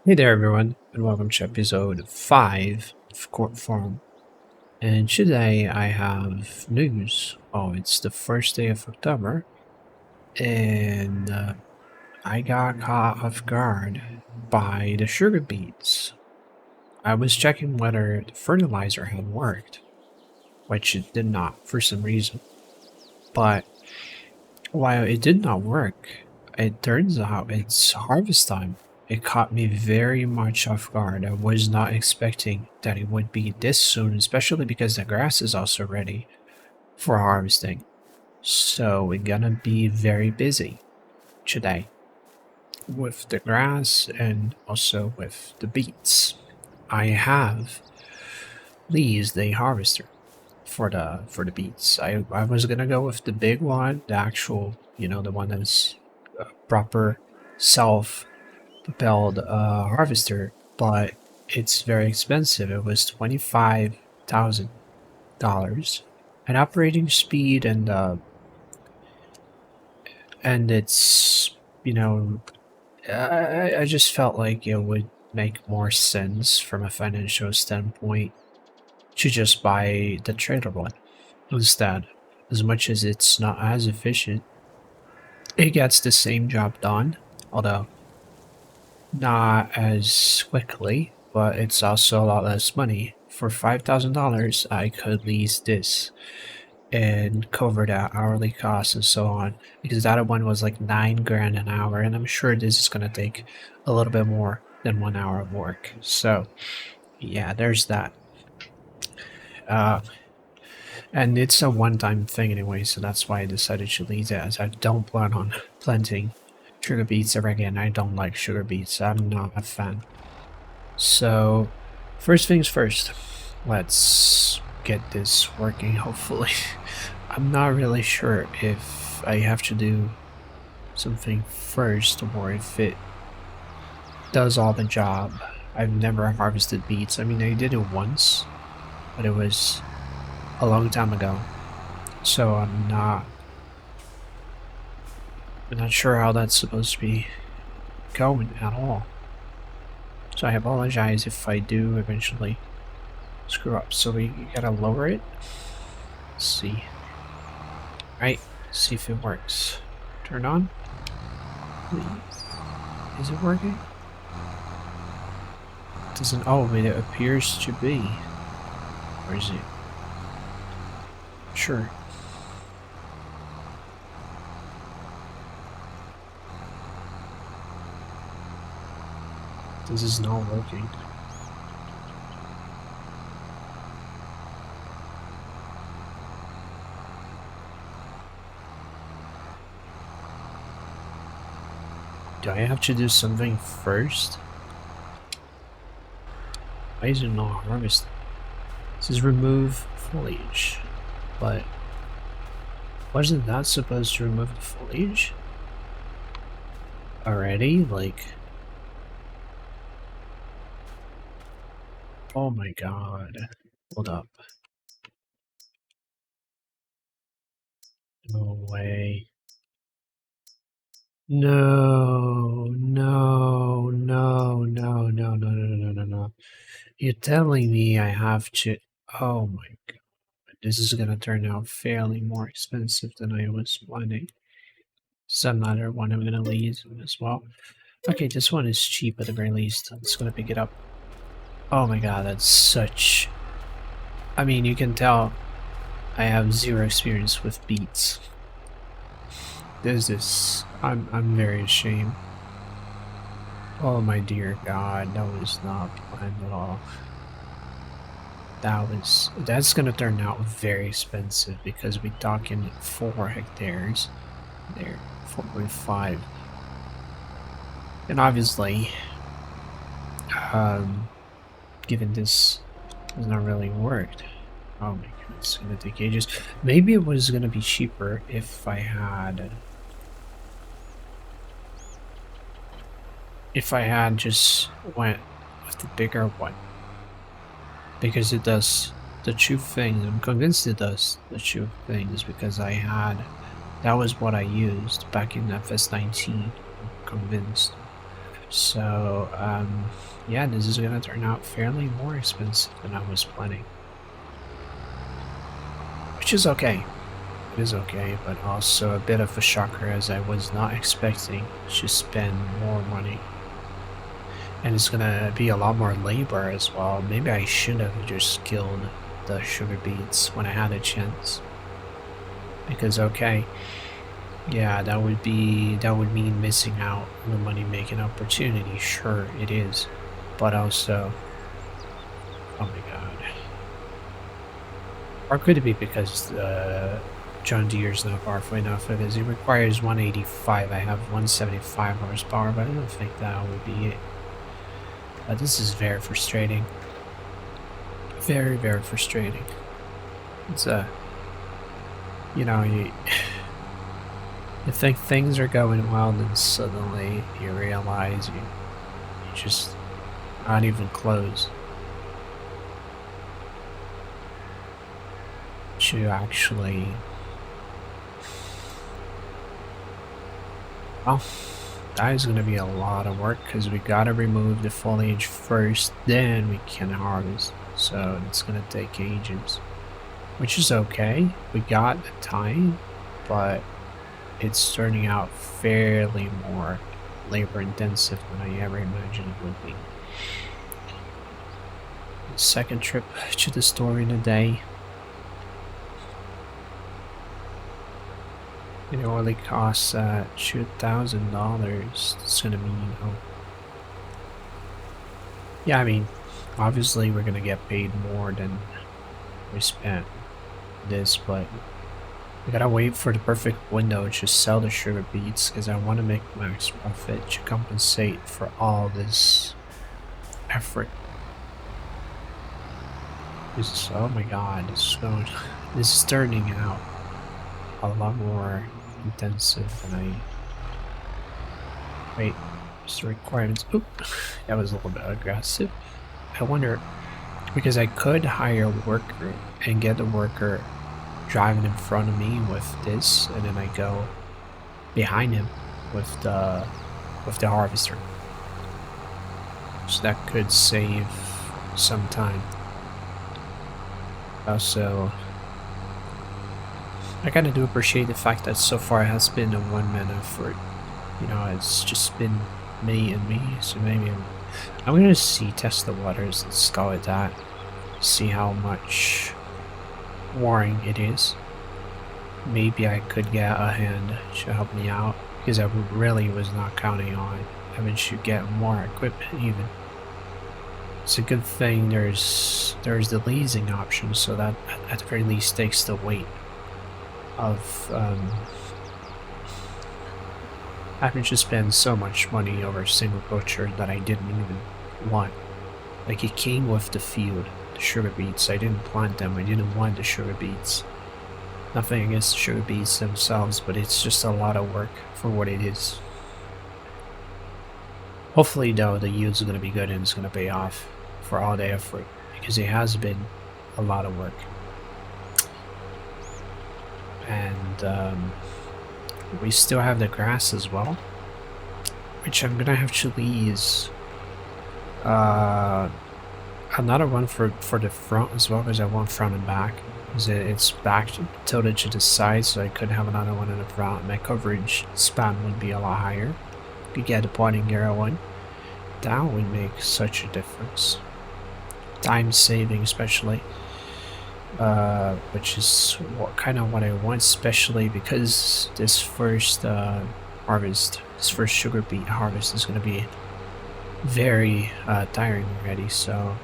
Hey there, everyone, and welcome to episode 5 of Court Forum. And today I have news. Oh, it's the first day of October, and I got caught off guard by the sugar beets. I was checking whether the fertilizer had worked, which it did not for some reason. But while it did not work, it turns out it's harvest time. It caught me very much off guard. I was not expecting that it would be this soon, especially because the grass is also ready for harvesting. So we're gonna be very busy today with the grass and also with the beets. I have leaves the harvester for the beets. I was gonna go with the big one, the actual, the one that's proper self-propelled harvester, but it's very expensive. It was $25,000, and operating speed and it's I just felt like it would make more sense from a financial standpoint to just buy the trailer one instead. As much as it's not as efficient, it gets the same job done, although not as quickly, but it's also a lot less money. For $5,000, I could lease this and cover that hourly costs and so on, because the other one was like 9 grand an hour, and I'm sure this is gonna take a little bit more than 1 hour of work. So yeah, there's that. Uh, and it's a one-time thing anyway, so that's why I decided to lease it, as I don't plan on planting sugar beets ever again. I don't like sugar beets. I'm not a fan. So, first things first, let's get this working, hopefully. I'm not really sure if I have to do something first or if it does all the job. I've never harvested beets. I mean, I did it once, but it was a long time ago. So I'm not sure how that's supposed to be going at all. So I apologize if I do eventually screw up. So we gotta lower it. Let's see. Right, see if it works. Turn on. Please. Is it working? It doesn't. Oh, I mean, it appears to be. Or is it? Sure. This is not working. Do I have to do something first? Why is it not harvesting? This is remove foliage. But wasn't that supposed to remove the foliage already? Like, oh my god. Hold up. No way. No, no, no, no, no, no, no, no, no, no. You're telling me I have to. Oh my god. This is gonna turn out fairly more expensive than I was planning. Some other one I'm gonna lease as well. Okay, this one is cheap at the very least. It's gonna pick it up. Oh my god, that's such. I mean, you can tell I have zero experience with beets. This is. I'm very ashamed. Oh my dear god, that was not planned at all. That's gonna turn out very expensive because we're talking 4 hectares. There, 4.5. And obviously, given this has not really worked. Oh my god, it's gonna take ages. Maybe it was gonna be cheaper if I had just went with the bigger one. Because it does the two things. I'm convinced it does the two things because that was what I used back in FS19. I'm convinced. So, yeah, this is gonna turn out fairly more expensive than I was planning. Which is okay. It is okay, but also a bit of a shocker as I was not expecting to spend more money. And it's gonna be a lot more labor as well. Maybe I should have just killed the sugar beets when I had a chance. Because okay, yeah, that would mean missing out on the money making opportunity. Sure, it is. But also, oh my god. Or could it be because John Deere's not powerful enough? Because it requires 185. I have 175 horsepower, but I don't think that would be it. This is very frustrating. Very, very frustrating. It's you know, you think things are going well, then suddenly you realize you just not even close to actually. Well, that is going to be a lot of work because we got to remove the foliage first, then we can harvest. So it's going to take ages, which is okay. We got the time, but it's turning out fairly more labor intensive than I ever imagined it would be. Second trip to the store in a day. It only costs $2,000. It's gonna mean, oh, yeah. I mean, obviously we're gonna get paid more than we spent this, but we gotta wait for the perfect window to sell the sugar beets because I want to make max profit to compensate for all this effort. Oh my god, this is turning out a lot more intensive than I. Wait, just the requirements. Oop, that was a little bit aggressive. I wonder, because I could hire a worker and get the worker driving in front of me with this, and then I go behind him with the harvester. So that could save some time. Also, I kind of do appreciate the fact that so far it has been a one-man effort. You know, it's just been me and me, so maybe I'm gonna test the waters, let's call it that. See how much warring it is. Maybe I could get a hand to help me out, because I really was not counting on having to get more equipment even. It's a good thing there's the leasing option, so that at the very least takes the weight of having to spend so much money over a single culture that I didn't even want. Like, it came with the field, the sugar beets. I didn't plant them, I didn't want the sugar beets. Nothing against the sugar beets themselves, but it's just a lot of work for what it is. Hopefully though, the yields are going to be good and it's going to pay off for all the effort, because it has been a lot of work. And we still have the grass as well, which I'm gonna have to lease another one for the front as well, because I want front and back, because it's back tilted to the side, so I could have another one in the front. My coverage span would be a lot higher. Could get a pointing arrow one. That would make such a difference. Time saving especially. Which is kind of what I want, especially because this first harvest, this first sugar beet harvest is going to be very tiring already. So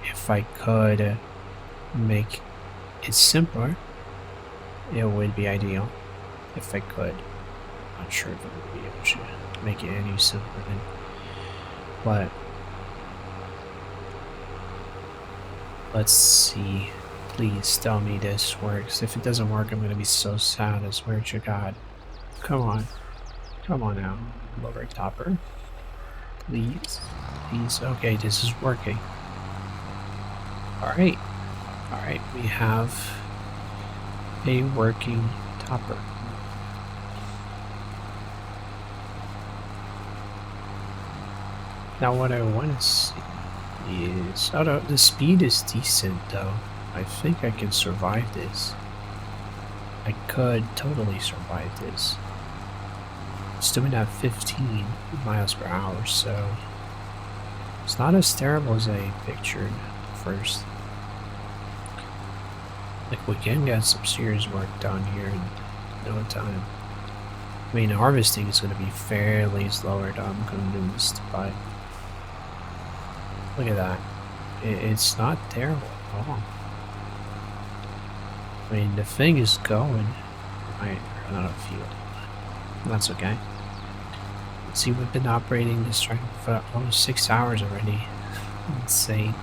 if I could make it simpler, it would be ideal. If I could, not sure if I would be able to make it any simpler than, but let's see. Please tell me this works. If it doesn't work, I'm gonna be so sad, I swear to God. Come on. Come on now. Lower topper. Please. Please. Okay, this is working. Alright. Alright, we have a working topper. Now what I want to see is... Oh no, the speed is decent though. I think I can survive this. I could totally survive this. It's doing at 15 miles per hour, so it's not as terrible as I pictured first. Like, we can get some serious work done here in no time. I mean, harvesting is going to be fairly slower though, I'm convinced, but look at that. It's not terrible at all. I mean, the thing is going. I run out of fuel. That's okay. Let's see, we've been operating this train for almost 6 hours already. Insane.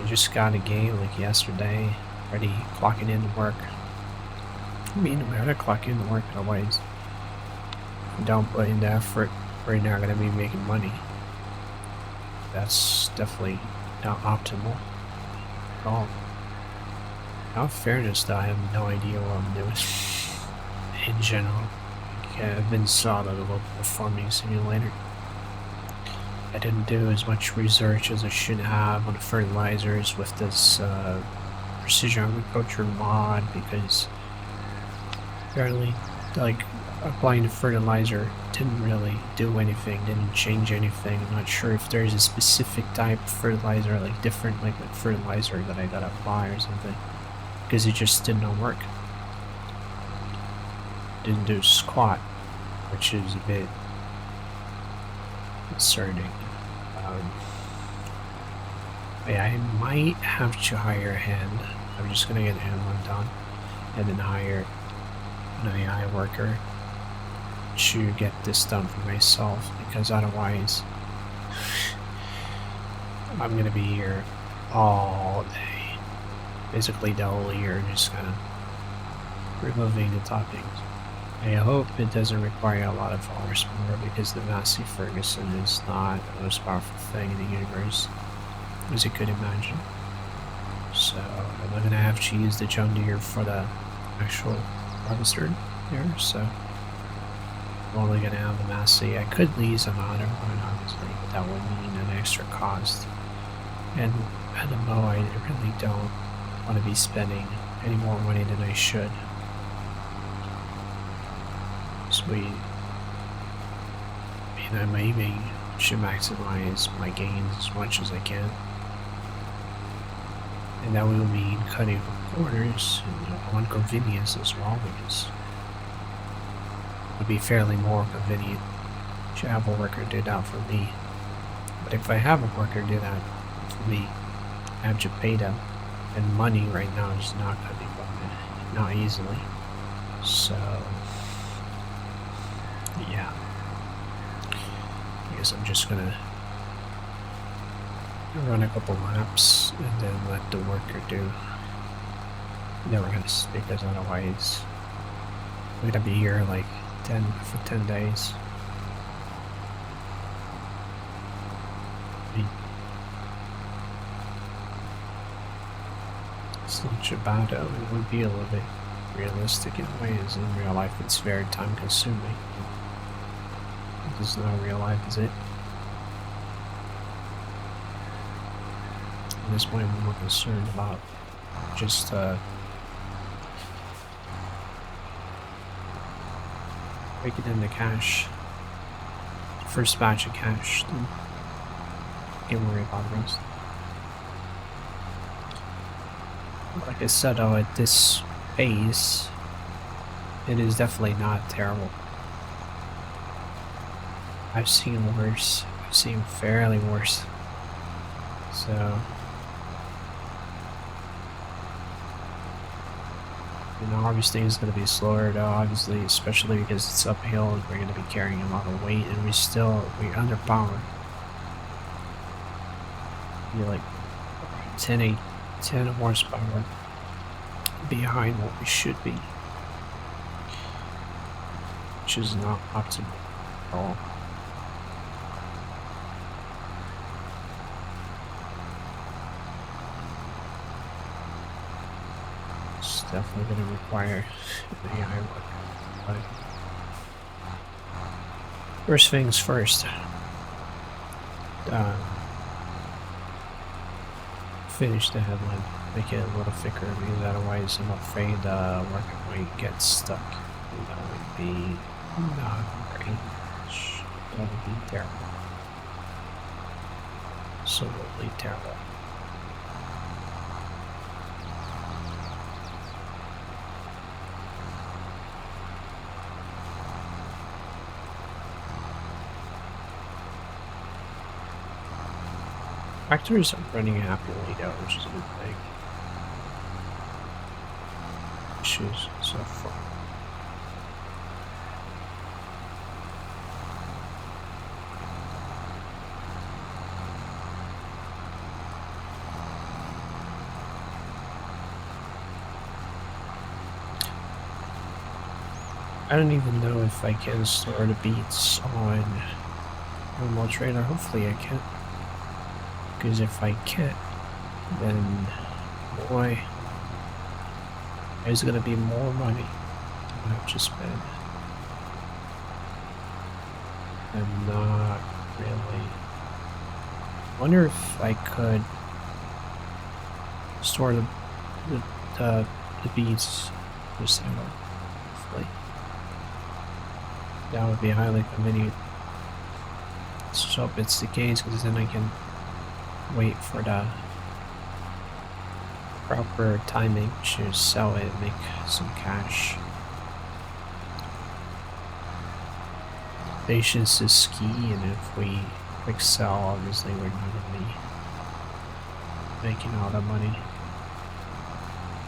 I just got a game like yesterday, already clocking in to work. I mean, we gotta clock in to work otherwise. If we don't put in the effort, we're not gonna be making money. That's definitely not optimal at all. In all fairness though, I have no idea what I'm doing in general. I've been saw that a local farming simulator. I didn't do as much research as I should have on the fertilizers with this precision agriculture mod, because apparently, like, applying the fertilizer didn't really do anything, didn't change anything. I'm not sure if there's a specific type of fertilizer, like different liquid fertilizer that I gotta apply or something, because it just did not work. Didn't do squat, which is a bit concerning. Yeah, I might have to hire a hand. I'm just gonna get him one done, and then hire an AI worker to get this done for myself, because otherwise I'm gonna be here all day, basically the whole year, just kind of removing the toppings. I hope it doesn't require a lot of horsepower, because the Massey Ferguson is not the most powerful thing in the universe, as you could imagine. So I'm not gonna have to use the John Deere for the actual harvester here, so I'm only gonna have the Massey. I could lease another one, obviously, but that would mean an extra cost. And at the Mo, I really don't want to be spending any more money than I should. Sweet. I mean, I'm aiming to maximize my gains as much as I can. And that will mean cutting corners and on convenience as well, because it would be fairly more convenient to have a worker do that for me. But if I have a worker do that for me, I have to pay them, and money right now is not coming from it, not easily. So yeah, I guess I'm just gonna run a couple laps and then let the worker do the rest, because otherwise we're gonna be here like 10 days. I mean, it's not too bad though. It would be a little bit realistic in ways. In real life it's very time consuming. This is not real life, is it? At this point I'm more concerned about just breaking in the cash. First batch of cash, then can't worry about the rest. Like I said though, at this pace, it is definitely not terrible. I've seen worse. I've seen fairly worse. So, you know, harvesting is going to be slower though, obviously, especially because it's uphill and we're going to be carrying a lot of weight, and we're underpowered. You're like 10 horsepower behind what we should be, which is not optimal at all. It's definitely going to require AI work. But first things first, finish the headline, make it a little thicker, because otherwise I'm afraid the worker might get stuck. And that would be not great. That would be terrible. Absolutely terrible. Factories are running happily though, which is a good thing. Issues so far. I don't even know if I can store the beets on normal trader. Hopefully I can. Because if I can't, then boy, there's gonna be more money I have to spend. I'm not really. Wonder if I could store the beets for sale. Hopefully, that would be highly convenient. Let's hope it's the case, because then I can wait for the proper timing to sell it and make some cash. Patience is key, and if we quick sell, obviously we're not gonna be making all the money.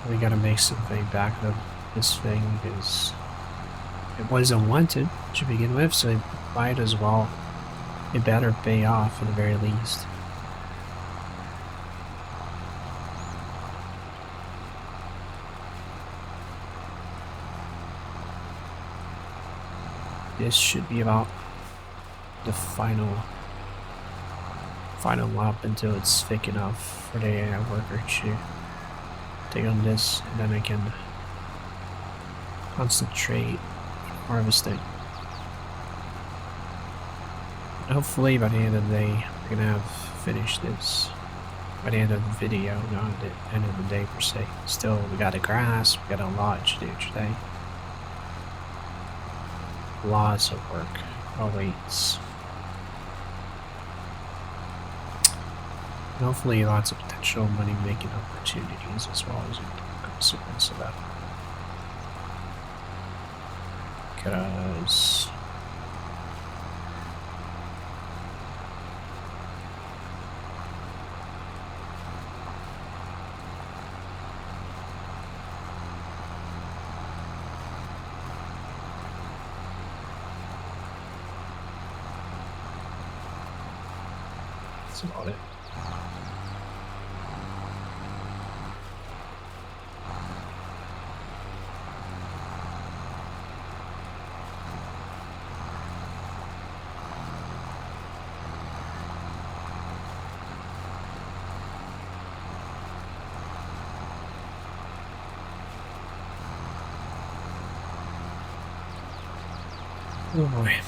We gotta make something back of this thing, because it wasn't wanted to begin with, so it might as well, it better pay off at the very least. This should be about the final lap until it's thick enough for the AI worker to take on this, and then I can concentrate on harvesting. And hopefully by the end of the day we're gonna have finished this by the end of the video, not at the end of the day per se. Still, we got the grass, we got a lot to do today. Lots of work awaits. And hopefully lots of potential money making opportunities as well as a consequence of that. Because that's about it. Oh boy.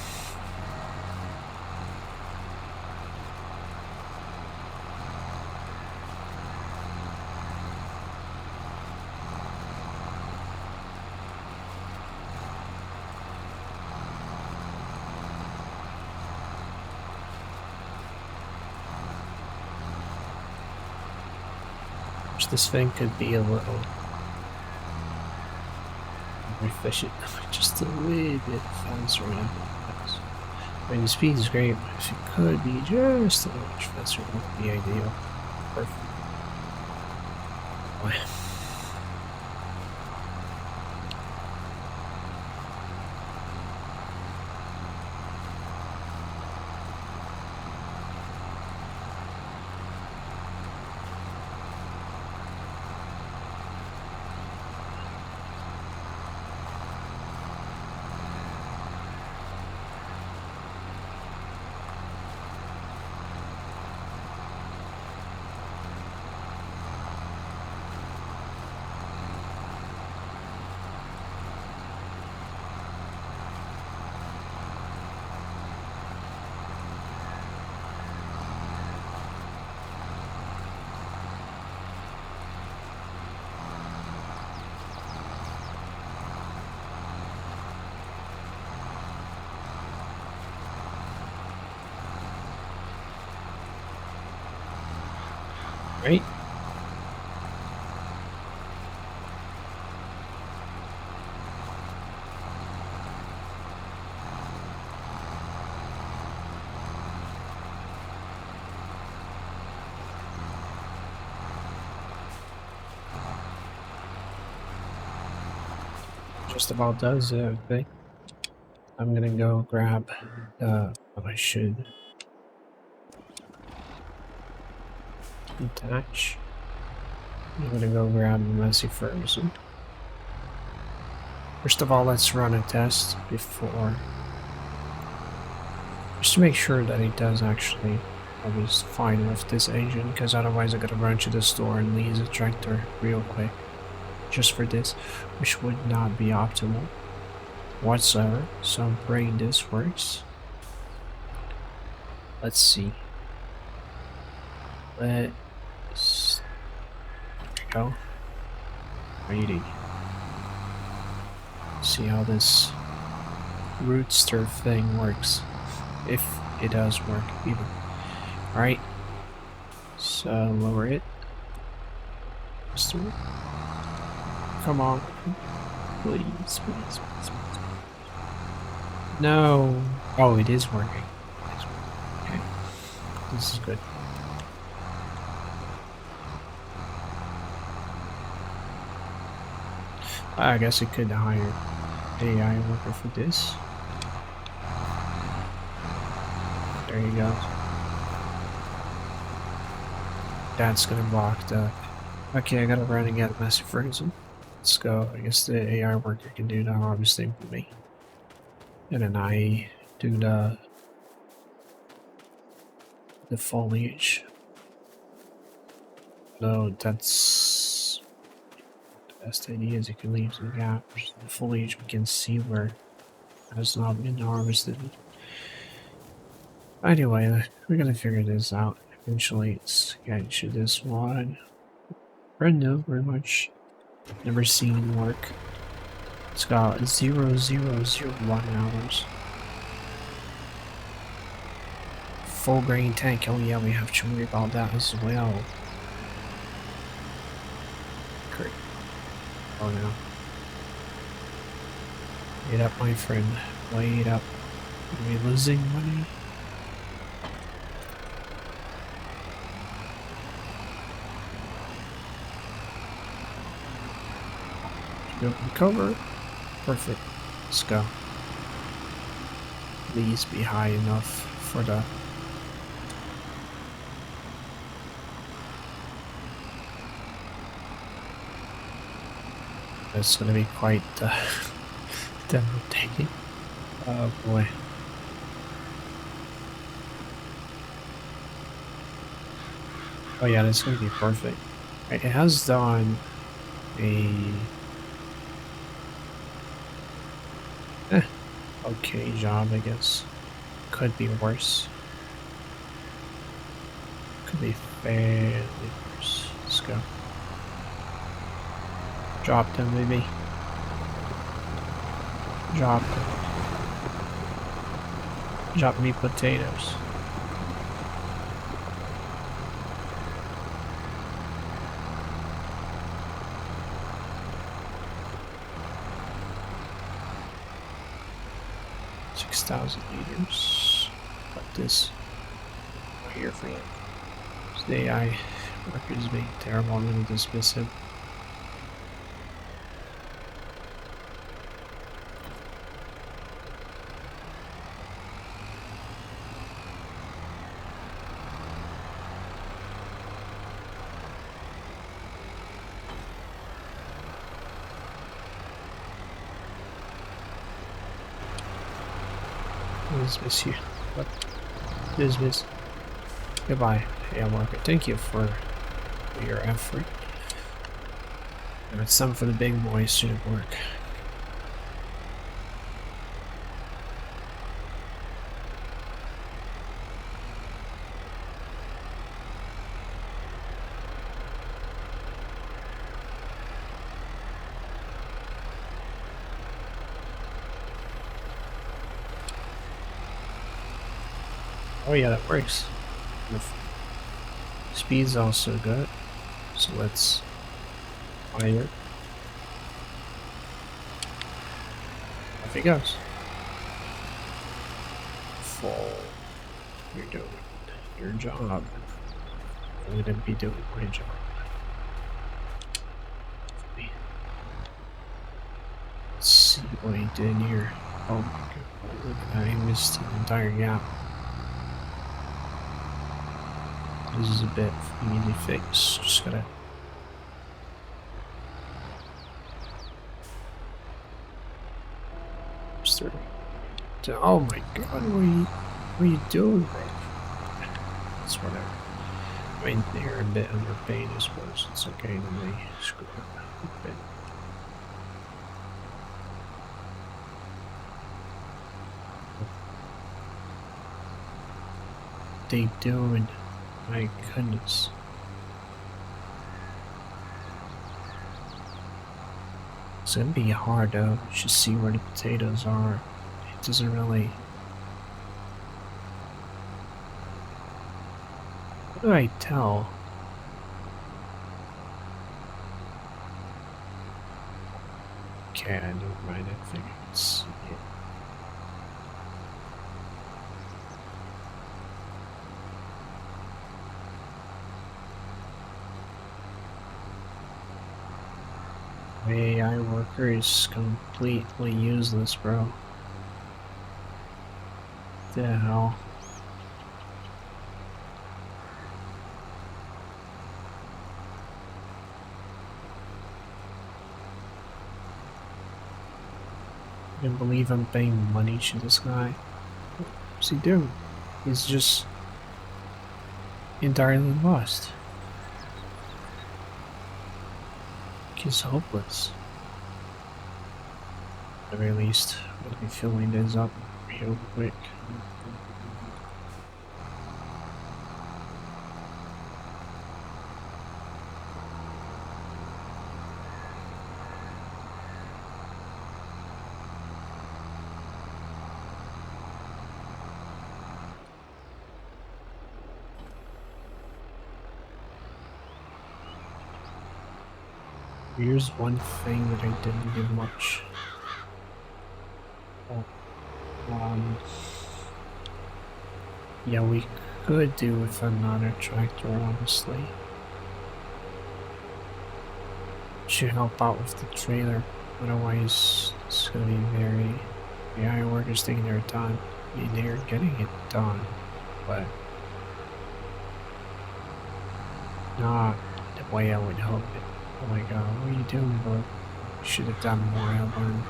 Wish this thing could be a little more efficient, just a little bit faster now. I mean, the speed is great, but if it could be just a little much faster, it would be ideal. Perfect. Boy. just about does everything. I'm gonna go grab what I should detach. I'm gonna go grab the messy frozen. First of all, let's run a test before, just to make sure that it does actually always fine with this engine, because otherwise I gotta run to the store and lease a tractor real quick just for this, which would not be optimal whatsoever. So I'm praying this works. Let's see. Let's go. Ready. See how this rootster thing works, if it does work even. Alright, so lower it. Come on, please, please, please, please. No. Oh, it is working. Okay, this is good. I guess I could hire AI worker for this. There you go. That's gonna block the... Okay, I gotta run and get messy frozen. Let's go. I guess the AI worker can do the harvesting for me. And then I do the foliage. No, that's the best idea is you can leave some gaps. The foliage we can see where it has not been harvested. Anyway, we're gonna figure this out. Eventually, it's getting to this one. Brand new, very much. Never seen work. It's got 0.001 hours. Full grain tank. Oh yeah, we have to worry about that as well. Great. Oh no. Wait up, my friend. Wait up. Are we losing money? Go cover. Perfect. Let's go. Please be high enough for the... It's gonna be quite devastating. Oh boy. Oh yeah, that's gonna be perfect. Right, it has done a okay job, I guess. Could be worse. Could be fairly worse. Let's go. Drop them, baby. Drop them. Drop me potatoes. $6,000 Got this right here for you. The AI worker is being terrible. I'm gonna dismiss him. Dismiss you. What? Dismiss. Goodbye, AI worker. Thank you for your effort. And it's some for the big boys to work. Oh yeah, that works. The speed's also good. So let's fire. Off he goes. Full. You're doing your job. I'm gonna be doing my job. Let's what he did here. Oh my god, look at that, he missed an entire gap. This is a bit easy fix, just gotta... Oh my god, what are you doing, bro? It's whatever. I mean, they're a bit underpaid, I suppose. It's okay to me. Screw it a bit. What they doing? My goodness. It's gonna be hard though. Just see where the potatoes are. It doesn't really... What do I tell? Okay, I don't mind. I think it's... Yeah. AI worker is completely useless, bro. What the hell? I can't believe I'm paying money to this guy. What's he doing? He's just entirely lost. He's hopeless. At the very least, we'll be filling this up real quick. Here's one thing that I didn't do much. Yeah, we could do with another tractor, honestly. Should help out with the trailer. Otherwise, it's gonna be very... Yeah, workers taking their time. I mean, they're getting it done, but not the way I would hope it. Oh my god, what are you doing, bro? Should have done more, Elburn.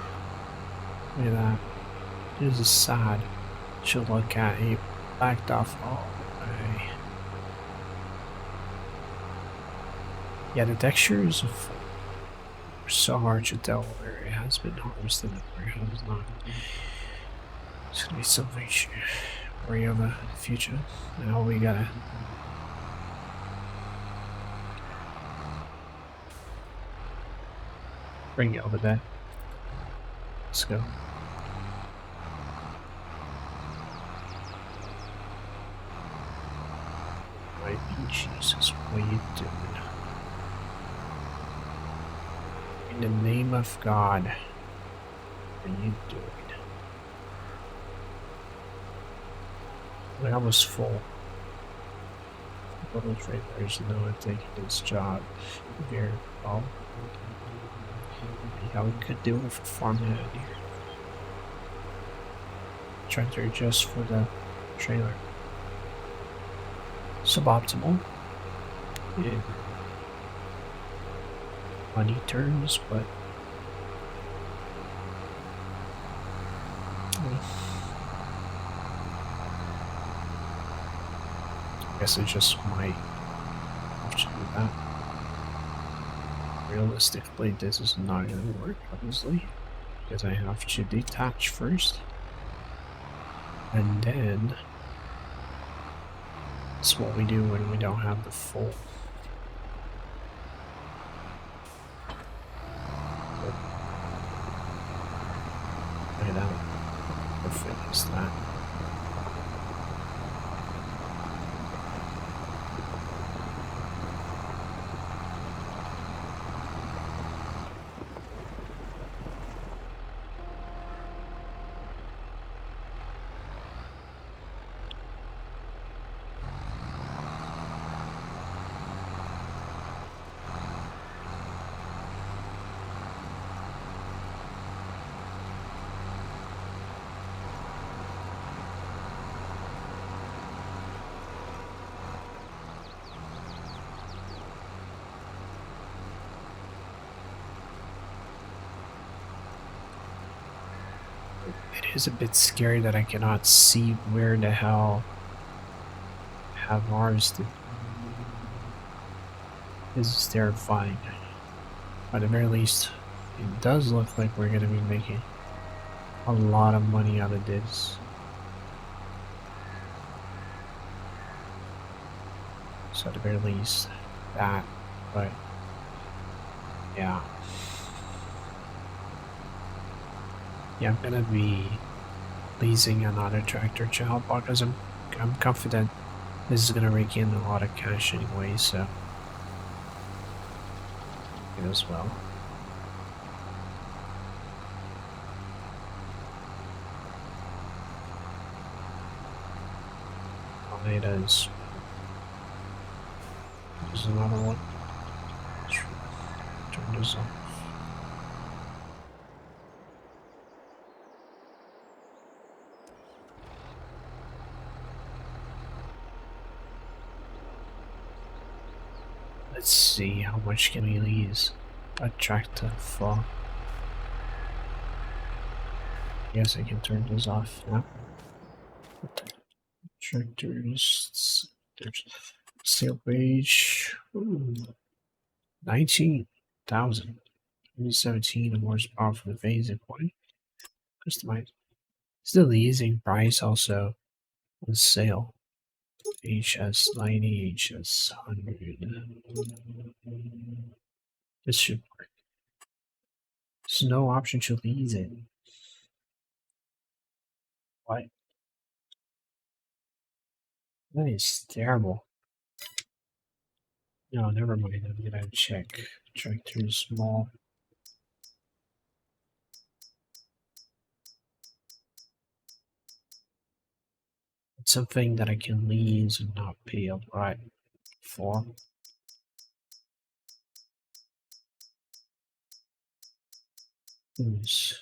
Look at that. This is sad. Should look at he backed off all the way. Yeah, the textures are so hard to tell where it has been harvested and where it has not. It's gonna be something to worry about in the future. Now we gotta... bring it over there. Let's go. My Jesus, what are you doing? In the name of God, what are you doing? We're almost full. Little traders know I'm taking this job very well. Yeah, we could do it for farming out here. Trying to adjust for the trailer. Suboptimal in money terms, but I guess I just might have to do that. Realistically, this is not going to work, obviously, because I have to detach first, and then that's what we do when we don't have the full. Look at that. Perfect is that. It is a bit scary that I cannot see where the hell have harvested. This is terrifying. At the very least, it does look like we're gonna be making a lot of money out of this. So at the very least, that, but yeah. Yeah, I'm gonna be leasing another tractor to help out because I'm confident this is gonna rake in a lot of cash anyway, so it as well. Tomatoes. There's another one. Turn this off. Let's see, how much can we lease a tractor for? Yes, I can turn this off now. Tractors, there's sale page. Ooh, 19,000. 17 horsepower for the basic one. Customize. Still the leasing price also on sale. HS 90, HS 100. This should work. There's no option to lease it. What? That is terrible. No, never mind. I'm gonna check. Tractor small. It's something that I can lease and not pay outright for. Oops.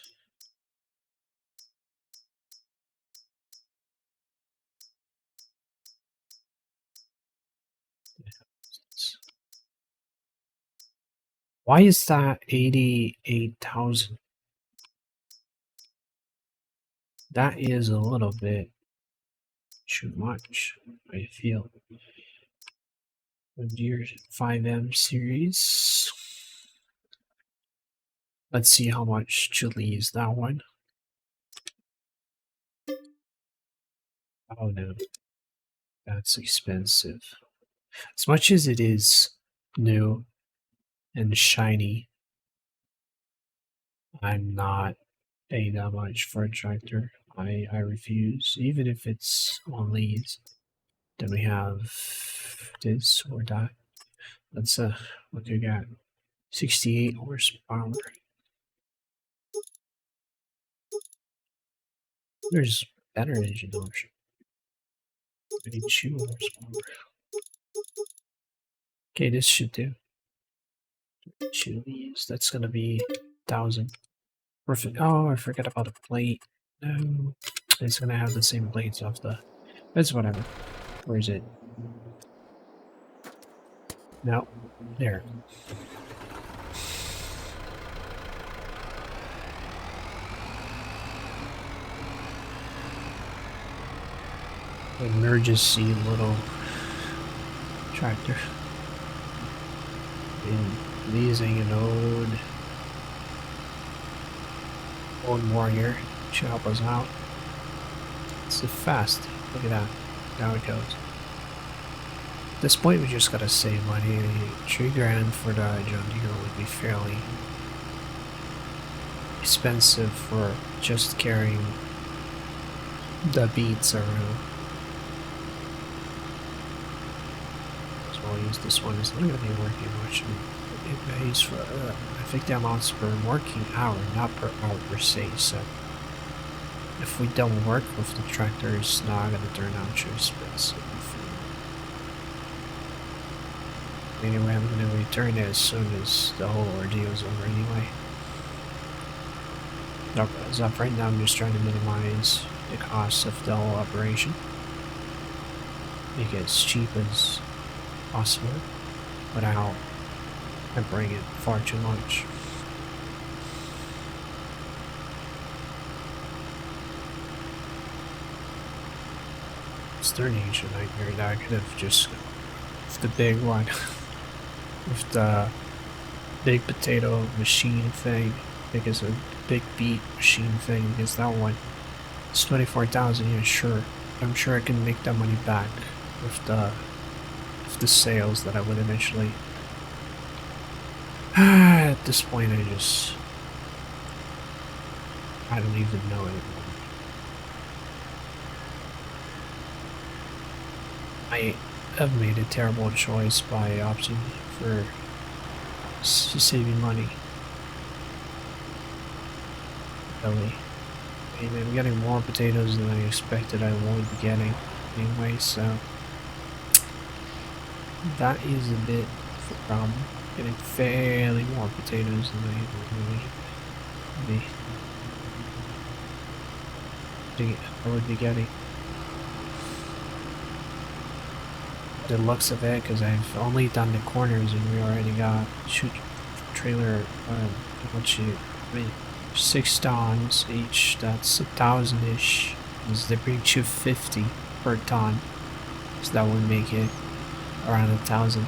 Why is that 88,000? That is a little bit too much, I feel. Deer 5M series. Let's see how much chili is that one. Oh no, that's expensive. As much as it is new and shiny, I'm not paying that much for a tractor. I refuse, even if it's on lease. Then we have this or that. Let's what do you got? 68 horsepower. There's better engine option. 22 horsepower. Okay, this should do. Chilies, that's gonna be 1,000. Perfect. Oh, I forgot about the plate. No, it's gonna have the same plates of the. It's whatever. Where is it? No, there. Emergency little tractor. In leasing an old warrior to help us out. It's fast. Look at that. Now it goes. At this point, we just gotta save money. $3,000 for the John Deere would be fairly expensive for just carrying the beets around. So I'll use this one. It's not gonna be working much. It pays for, I think the amounts per working hour, not per hour per se. So if we don't work with the tractor, it's not gonna turn out too expensive. Anyway, I'm gonna return it as soon as the whole ordeal is over anyway. As of right now, I'm just trying to minimize the cost of the whole operation. Make it as cheap as possible without hampering it far too much. It's starting to a nightmare that I could have just gone with the big one. With the big potato machine thing. Because a big beet machine thing. Because that one, it's 24,000, yeah, sure. I'm sure I can make that money back with the sales that I would eventually. At this point, I don't even know anymore. I have made a terrible choice by opting for saving money. Really. And I'm getting more potatoes than I expected I would be getting anyway, so that is a bit of a problem. Getting fairly more potatoes than I would be getting. The looks of it, because I've only done the corners and we already got trailer I mean 6 tons each. That's 1,000-ish. They bring 250 per ton, so that would make it around 1,000.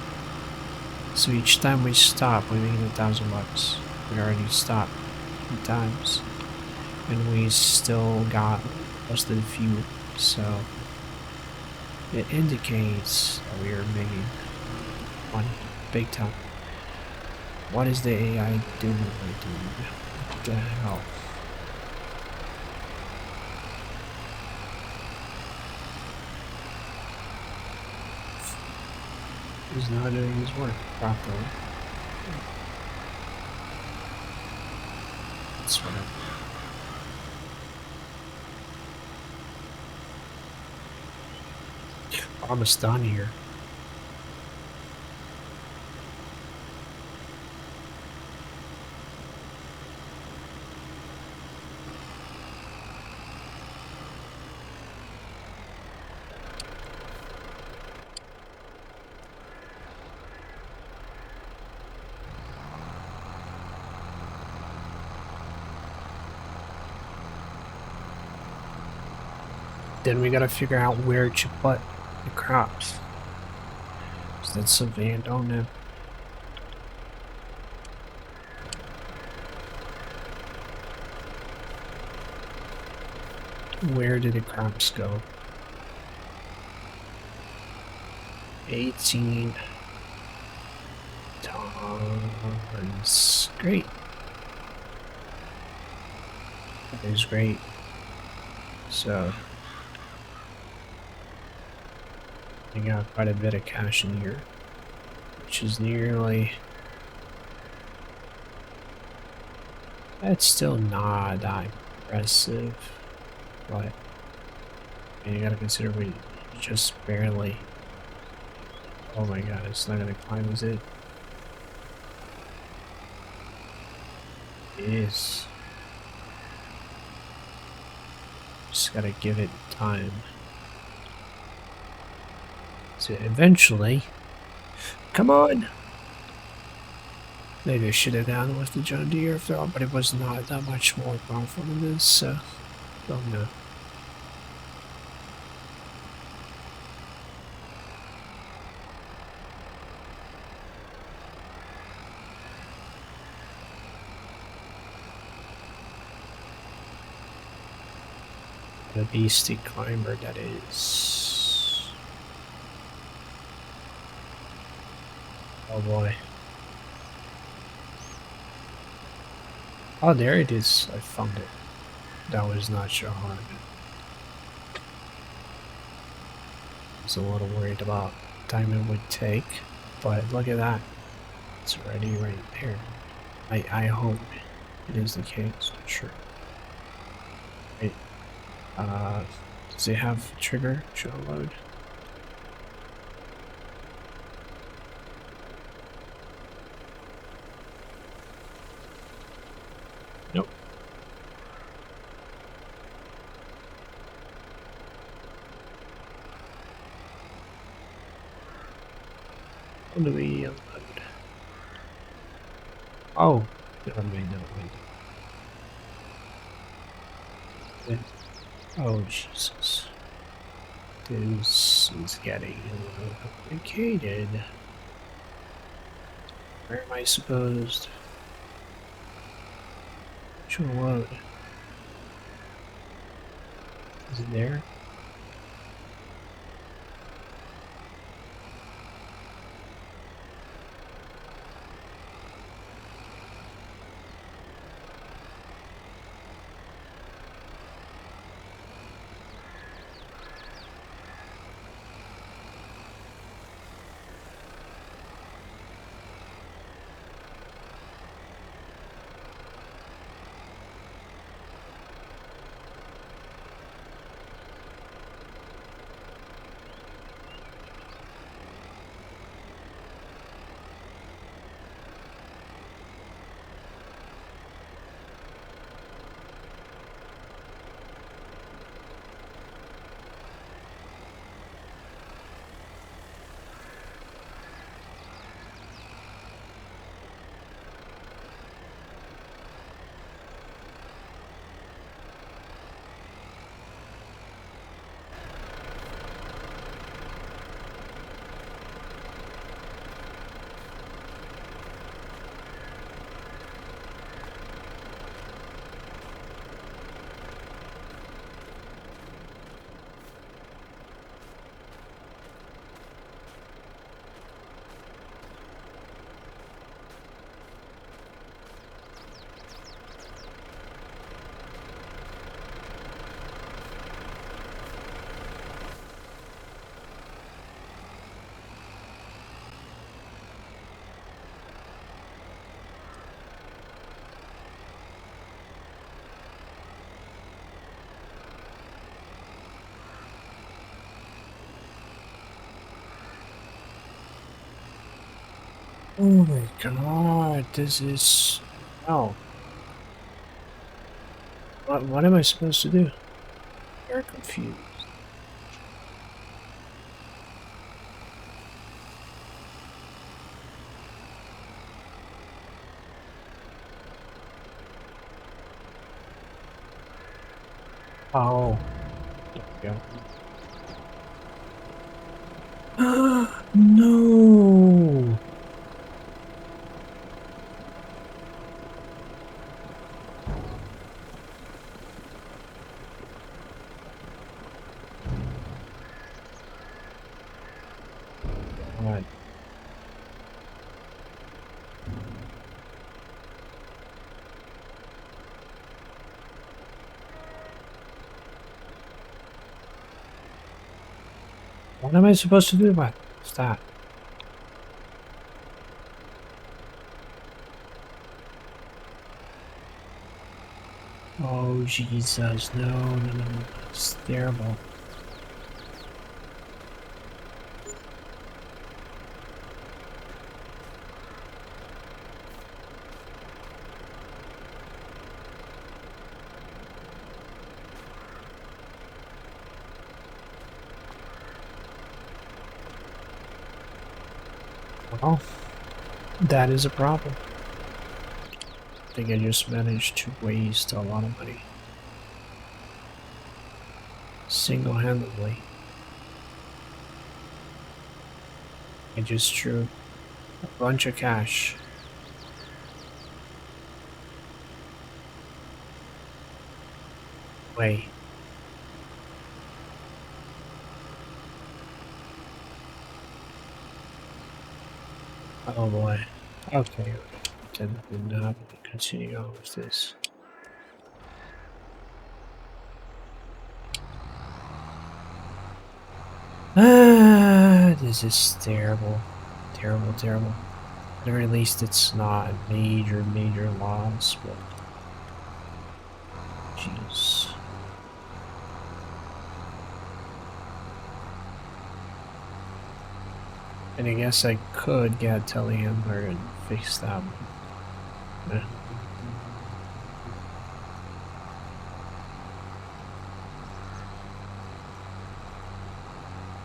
So each time we stop, we make $1,000. We already stopped 2 times, and we still got most of the fuel. So it indicates that we are making money big time. What is the AI doing, dude? What the hell? He's not doing his work properly. That's what I'm almost done here. Then we gotta figure out where to put the crops. So that's something I don't know. Where did the crops go? 18 tons. Great. That is great. So I got quite a bit of cash in here, which is nearly. That's still not that impressive, but you gotta consider we just barely. Oh my god, it's not gonna climb, is it? It is. Just gotta give it time. So eventually, come on! Maybe I should have gone with the John Deere, but it was not that much more powerful than this, so don't know. The beastie climber that is. Oh boy. Oh, there it is. I found it. That was not so hard. I was a little worried about the time it would take, but look at that. It's already right there. I hope it is the case, for sure. Wait. Does it have trigger? Should I load? Nope. How do we unload? Oh, never mind, never mind. Yeah. Oh, Jesus. This is getting a little complicated. Where am I supposed to load? Is it there? Oh my god, this is... Oh. What am I supposed to do? You're confused. Oh. There we go. No! What? What am I supposed to do about that? Oh, Jesus, no, no, no, no, it's terrible. Well, that is a problem. I think I just managed to waste a lot of money. Single-handedly. I just drew a bunch of cash. Wait. Oh boy. Okay. Then not continue on with this. This is terrible. Terrible, terrible. At the very least, it's not a major, major loss, but... Jeez. And I guess I could get telehandler and fix that one.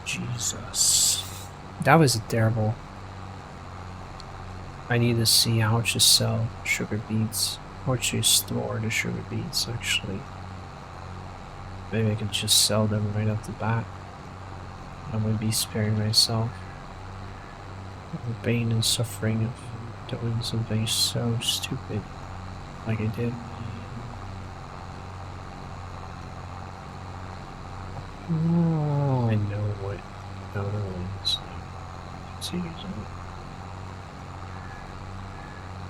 Jesus. That was terrible. I need to see how to sell sugar beets. Or to store the sugar beets, actually. Maybe I can just sell them right off the bat. I would be sparing myself the pain and suffering of doing something so stupid like I did. Oh, I know what totally is like. Seriously.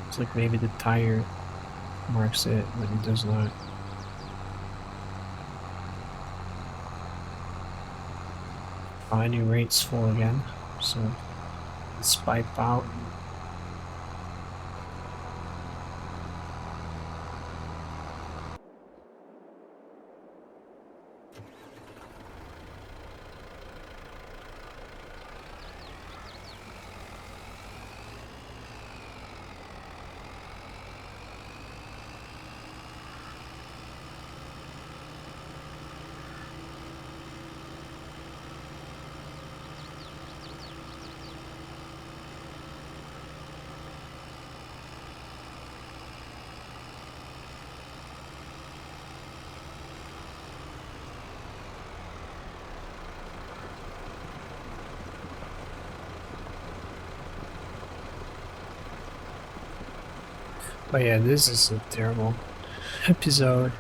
It's like maybe the tire marks it, but it does not. Finding rates full again, so let's pipe out. But yeah, this is a terrible episode.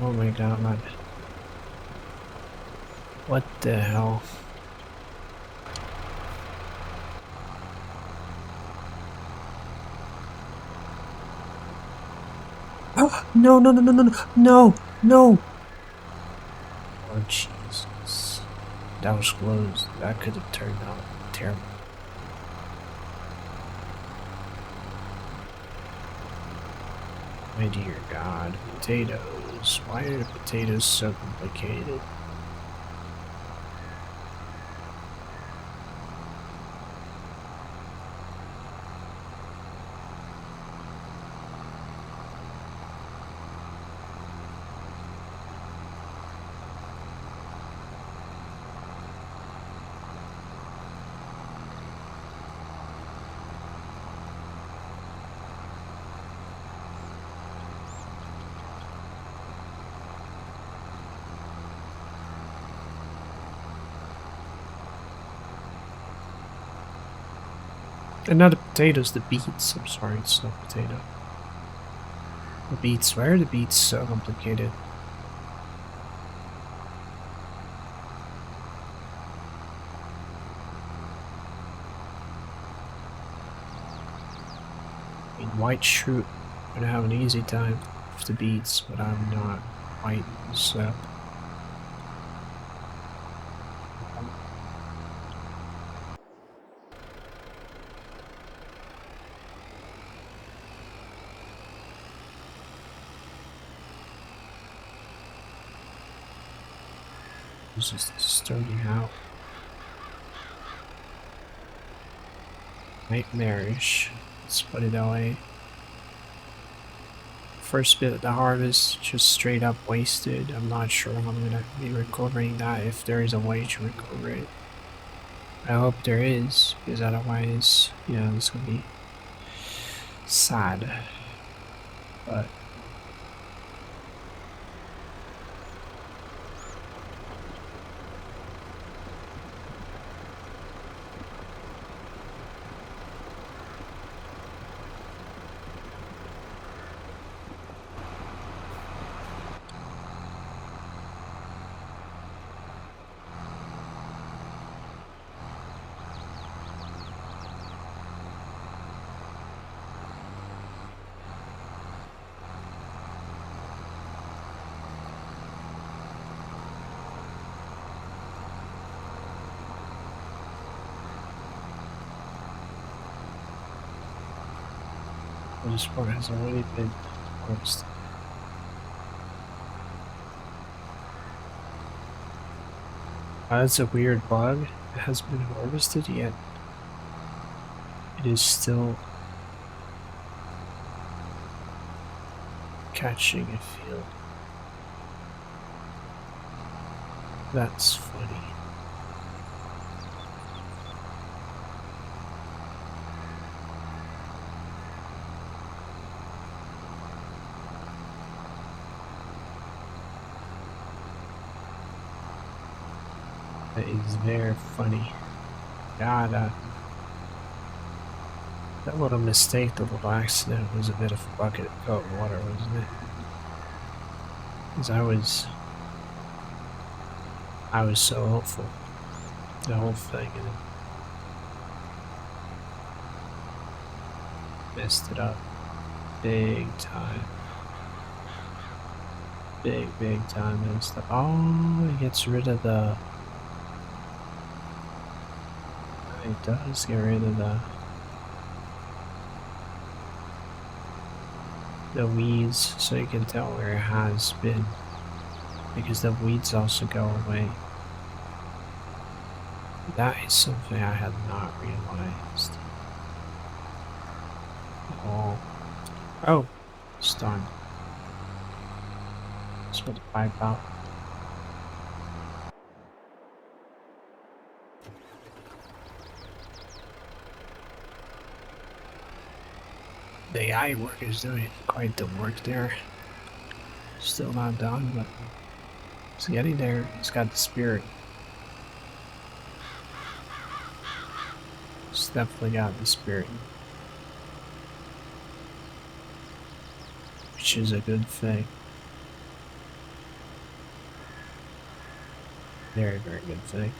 Oh my god. What the hell? Oh, no, no, no, no, no, no, no! Oh, Jesus. That was close. That could have turned out terrible. My dear God, potatoes. Why are the potatoes so complicated? And not the potatoes, the beets. I'm sorry, it's not potato. The beets. Why are the beets so complicated? I mean, white fruit would have an easy time with the beets, but I'm not white, so. This is starting out nightmarish. Let's put it that way. First bit of the harvest just straight up wasted. I'm not sure how I'm gonna be recovering that, if there is a way to recover it. I hope there is, because otherwise, yeah, it's gonna be sad. But this part has already been harvested. That's a weird bug. It has been harvested yet. It is still catching a field. That's funny. That is very funny. God, that little mistake, the little accident was a bit of a bucket of cold water, wasn't it? Because I was so hopeful. The whole thing, and messed it up big time. Big time messed up. Oh, it gets rid of the. It does get rid of the weeds, so you can tell where it has been, because the weeds also go away. That is something I had not realized. Oh, it's done. Just put the pipe out. The AI work is doing quite the work there. Still not done, but it's getting there. It's got the spirit. It's definitely got the spirit, which is a good thing. Very good thing.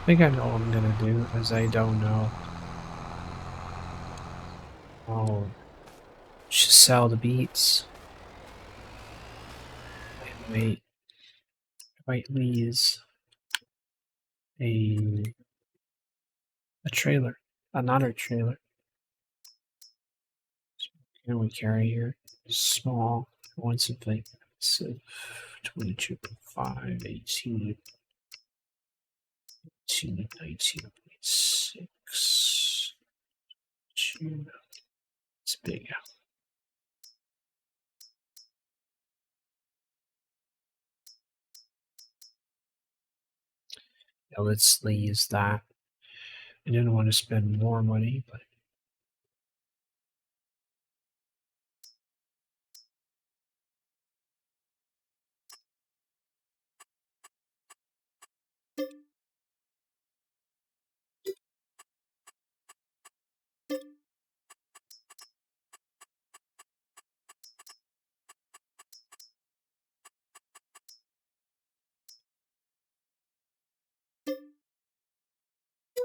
I think I know what I'm gonna do, as I don't know. Oh, just sell the beets. Wait, might lease a trailer, another trailer. Can we carry here? Small, one something. So 22.5, 18, 19.6. It's big. Yeah, let's lease that. I didn't want to spend more money, but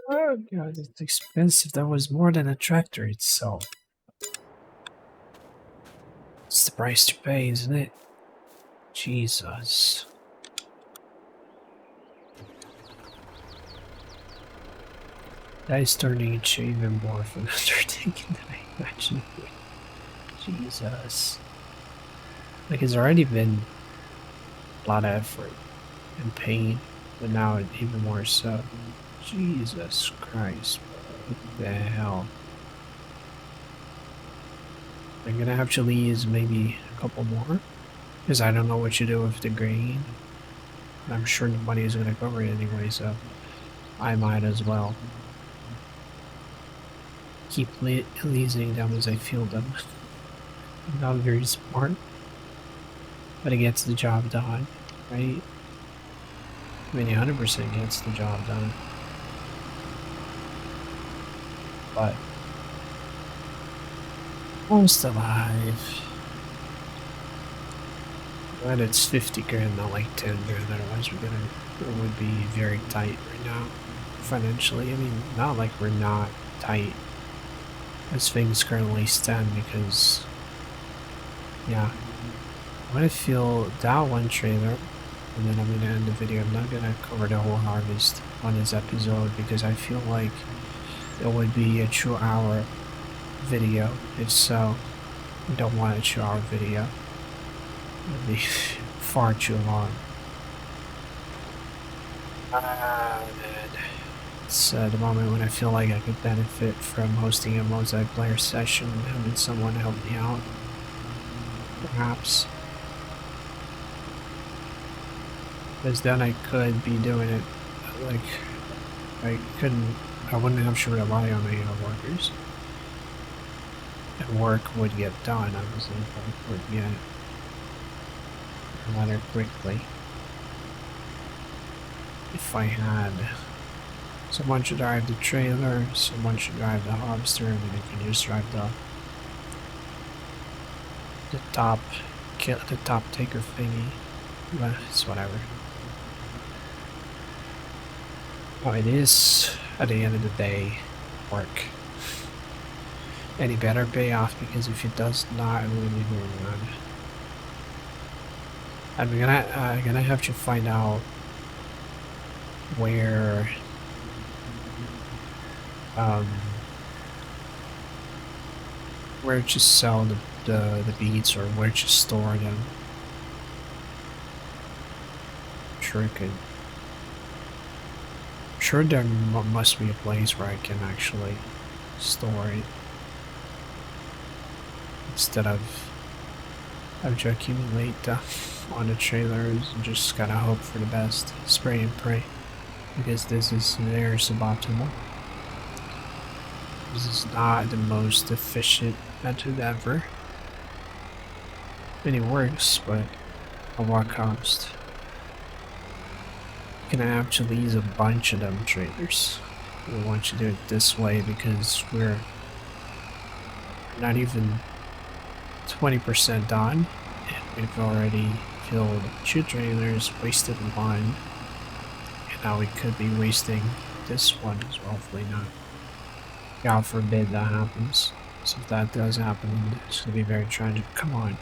oh god, it's expensive. That was more than a tractor itself. It's the price to pay, isn't it? Jesus. That is turning into even more of an undertaking than I imagined. Jesus. Like, it's already been a lot of effort and pain, but now it even more so. Jesus Christ. What the hell? I'm gonna have to leave maybe a couple more, because I don't know what you do with the grain. I'm sure nobody is gonna cover it anyway, so I might as well keep leasing them as I feel them. Not very smart, but it gets the job done, right? I mean, 100% gets the job done. But almost alive. But it's 50 grand, not like 10 grand. Otherwise, it would be very tight right now, financially. I mean, not like we're not tight as things currently stand, because, yeah, I'm gonna fill that one trailer, and then I'm gonna end the video. I'm not gonna cover the whole harvest on this episode, because I feel like it would be a 2-hour video. If so, I don't want a 2-hour video. It'd be far too long. Man. It's the moment when I feel like I could benefit from hosting a multiplayer session and having someone help me out. Perhaps. Because then I could be doing it, like, I wouldn't have to rely on any workers. And work would get done, obviously, work would get rather quickly. If I had someone to drive the trailer, someone should drive the harvester, and then I can just drive the top taker thingy. But it's whatever. Oh, it is, at the end of the day, work. And it better pay off, because if it does not, it will be going on. I'm gonna have to find out where to sell the beets, or where to store them. Sure there must be a place where I can actually store it instead of to accumulate on the trailers and just gotta hope for the best, spray and pray, because this is very suboptimal. This is not the most efficient method ever. I mean, it works, but at what cost? You can actually use a bunch of them trailers. We want to do it this way because we're not even 20% done, and we've already filled 2 trailers, wasted 1, and now we could be wasting this one as well. Hopefully not. God forbid that happens. So if that does happen, it's gonna be very tragic. Come on.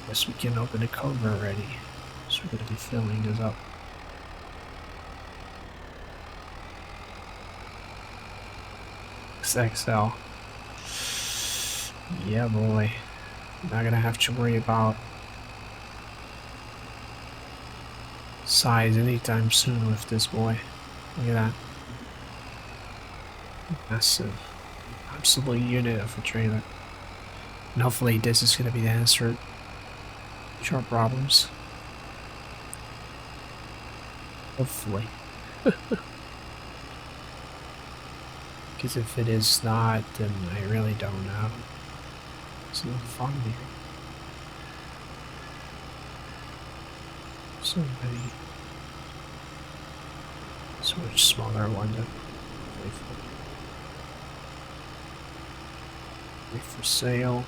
Guess we can open the cover already. So we're gonna be filling this up. XXL. Yeah, boy. Not gonna have to worry about size anytime soon with this boy. Look at that. Massive. Absolute unit of a trailer. And hopefully this is gonna be the answer to our problems. Hopefully. Because if it is not, then I really don't know. It's not fun here. So many. So much smaller one to wait for sale.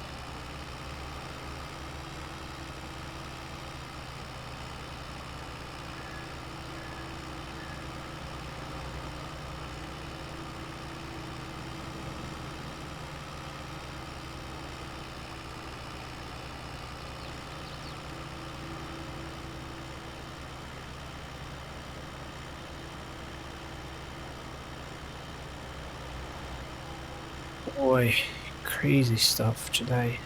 Boy, crazy stuff today.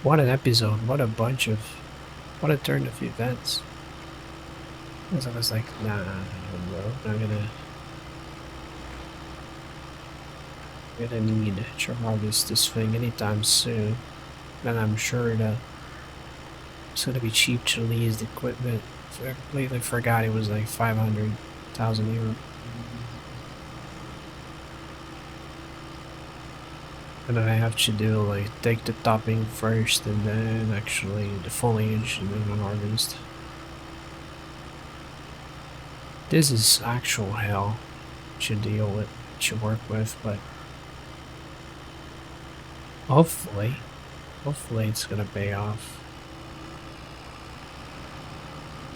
What an episode, what a turn of events. Because I was like, nah, I'm gonna need to harvest this thing anytime soon. And I'm sure that it's gonna be cheap to lease the equipment. I completely forgot it was like 500,000 euros. And then I have to do like take the topping first and then actually the foliage and then harvest. This is actual hell to deal with, to work with, but hopefully it's gonna pay off.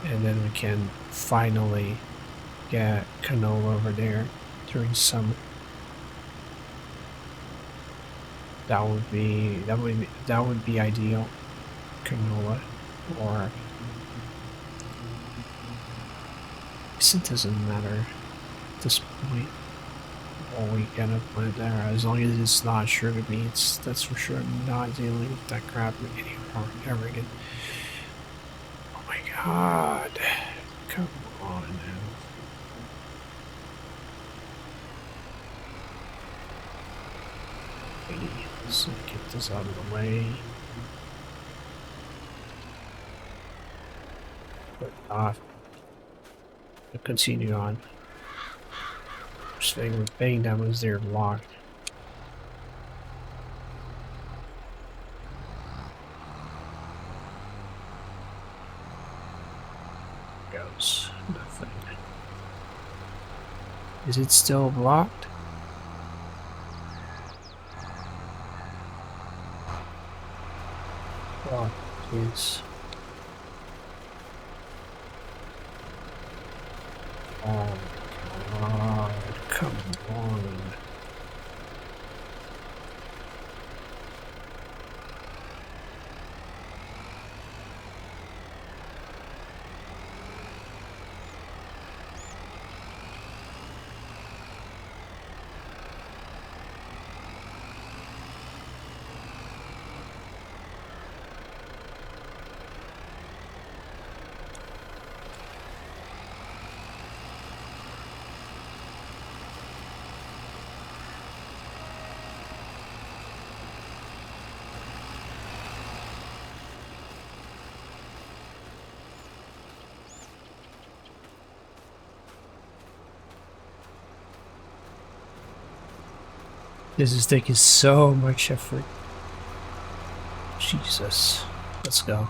And then we can finally get canola over there during summer. That would be ideal. Canola, or I guess it doesn't matter at this point all weekend plant there. As long as it's not sugar beets, that's for sure. I'm not dealing with that crap anymore ever again. Oh my god. Come on now. Let's get this out of the way. But off. We'll continue on. Just thinking that was their block. Goes nothing. Is it still blocked? Oh, please. Oh my god, come on. This is taking so much effort. Jesus. Let's go.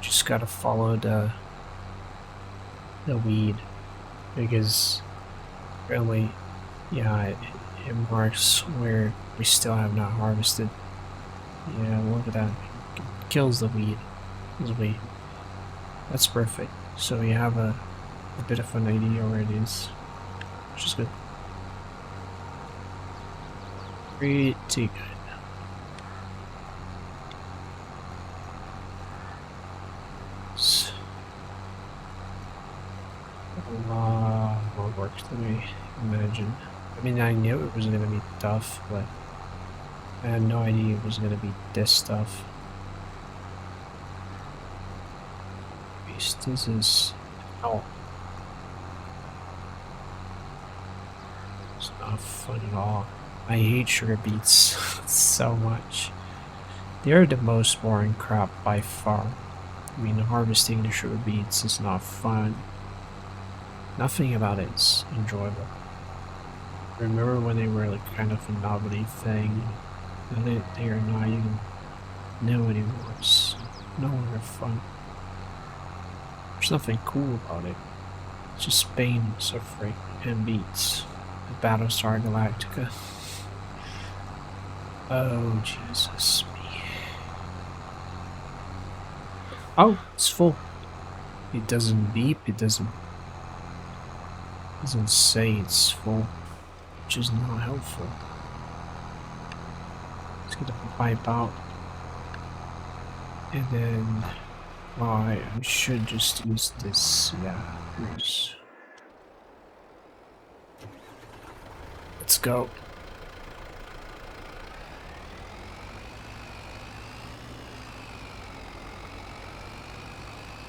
Just gotta follow the weed, because really, yeah, it marks where we still have not harvested. Yeah, look at that. It kills the weed. That's perfect. So we have a bit of an idea where it is, which is good. Pretty good. A lot more work than I imagined. I mean, I knew it was gonna be tough, but I had no idea it was gonna be this tough. This is... oh. It's not fun at all. I hate sugar beets so much. They're the most boring crop by far. I mean, harvesting the sugar beets is not fun. Nothing about it is enjoyable. Remember when they were like kind of a novelty thing? And they are not even new anymore. It's no longer fun. There's nothing cool about it. It's just pain, suffering, and beats. The Battlestar Galactica. Oh, Jesus me. Oh, it's full. It doesn't beep, it doesn't say it's full, which is not helpful. Let's get the pipe out. And then, well, I should just use this, yeah, here's. Let's go.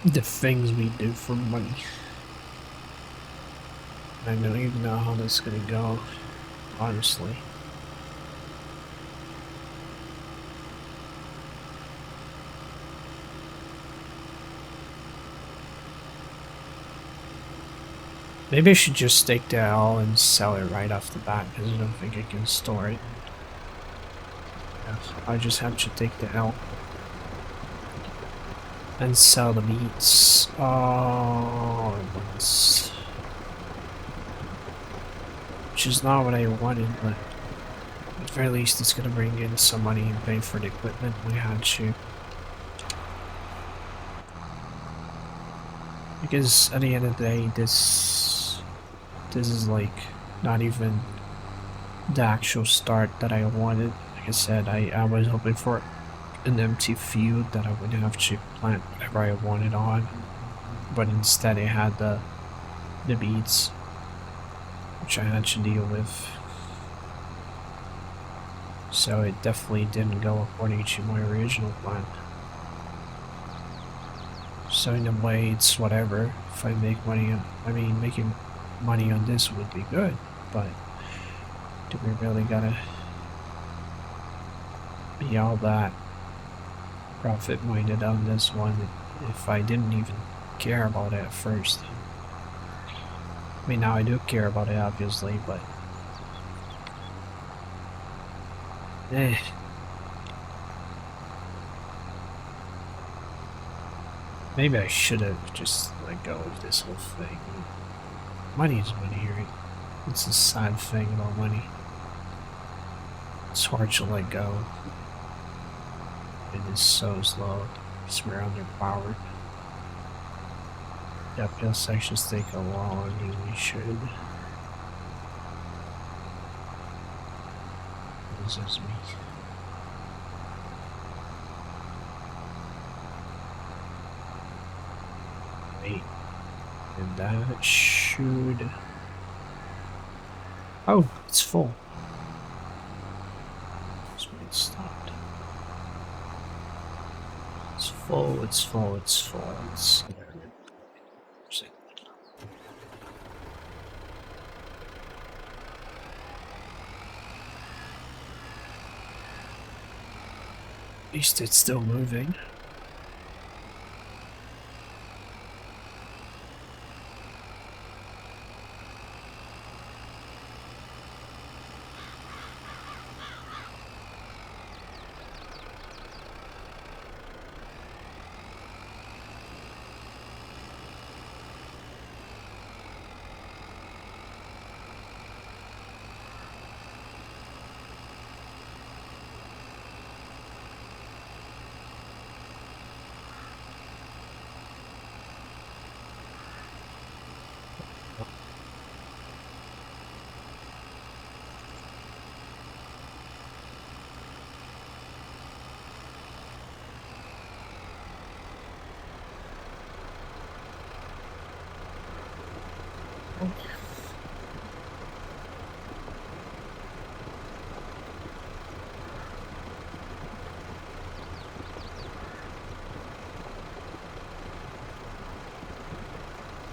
The things we do for money. I don't even know how this is gonna go, honestly. Maybe I should just take the L and sell it right off the bat, because I don't think I can store it. Yeah, I just have to take the L and sell the beets. Oh, this. Which is not what I wanted, but at the very least it's gonna bring in some money and pay for the equipment we had to. Because at the end of the day, this is like not even the actual start that I wanted. Like, like I said, I was hoping for an empty field that I would have to plant whatever I wanted on, but instead it had the beets, which I had to deal with. So it definitely didn't go according to my original plan. So in a way, it's whatever. If I make money, I mean, making money on this would be good, but do we really gotta be all that profit-minded on this one if I didn't even care about it at first? I mean, now I do care about it, obviously, but eh. Maybe I should have just let go of this whole thing. Money is money, right? It's a sad thing about money. It's hard to let go. It is so slow. It's we're underpowered. The uphill sections take a long and we should. This is me. Wait. And that should... Oh, it's full. That's why it stopped. It's full, it's full, it's full. It's... At least it's still moving.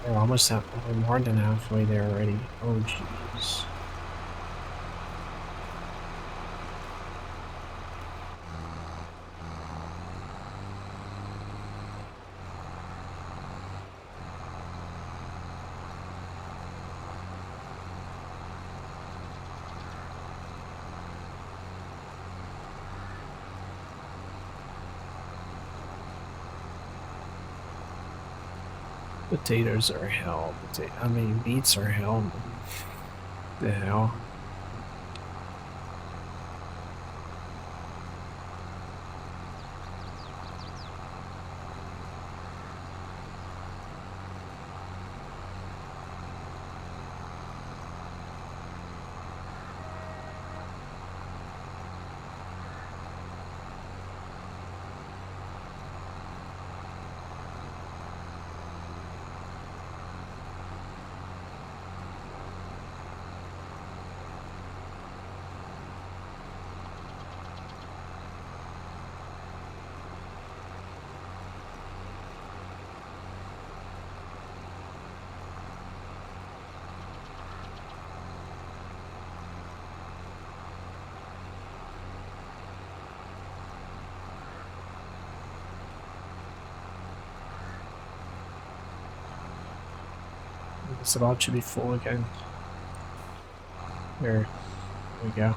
We're almost at, we're more than halfway there already. Oh jeez. Potatoes are hell. I mean, beets are hell. The hell? It's about to be full again. There we go.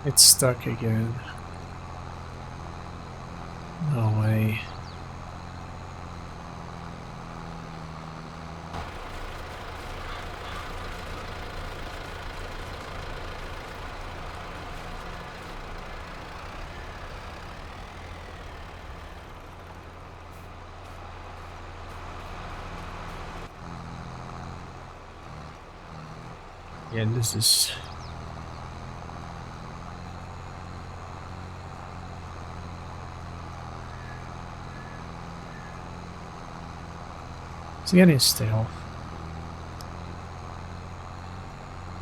It's stuck again. No way. Yeah, this is... It's getting stale.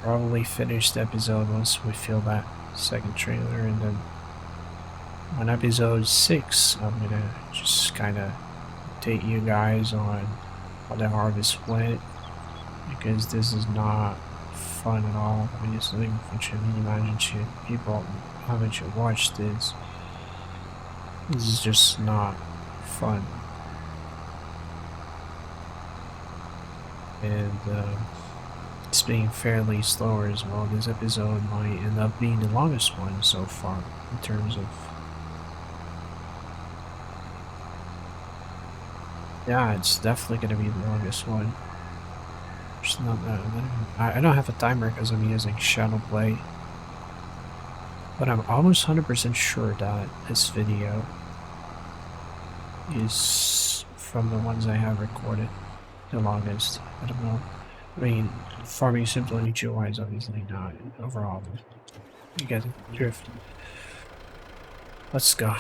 Probably finish the episode once we feel that second trailer, and then on episode 6, I'm gonna just kind of update you guys on how the harvest went, because this is not fun at all. Obviously, which I mean, imagine people haven't you watched this. This is just not fun. And it's being fairly slower as well. This episode might end up being the longest one so far in terms of... Yeah, it's definitely going to be the longest one. It's not that... I don't have a timer because I'm using Shadow Play. But I'm almost 100% sure that this video is from the ones I have recorded the longest. I don't know. I mean, farming simple and HOI obviously not overall. You get the drift. Let's go.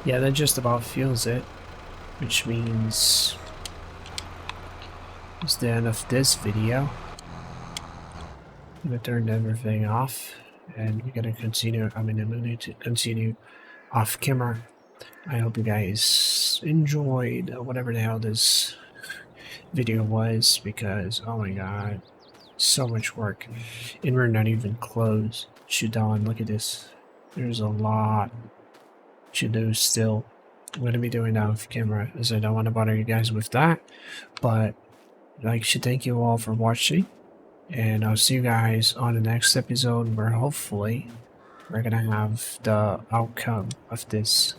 Yeah, that just about feels it, which means it's the end of this video. I'm gonna turn everything off, and we're gonna continue. I'm going to continue off camera. I hope you guys enjoyed whatever the hell this video was, because oh my god, so much work, and we're not even close to done. Look at this. There's a lot to do still. I'm gonna be doing that off camera, as I don't want to bother you guys with that. But I'd like to thank you all for watching, and I'll see you guys on the next episode, where hopefully we're gonna have the outcome of this,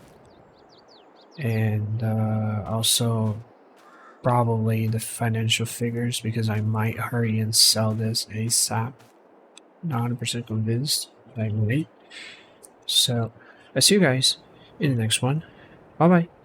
and also probably the financial figures, because I might hurry and sell this ASAP. Not 100% convinced, but I might. So I'll see you guys in the next one. Bye bye.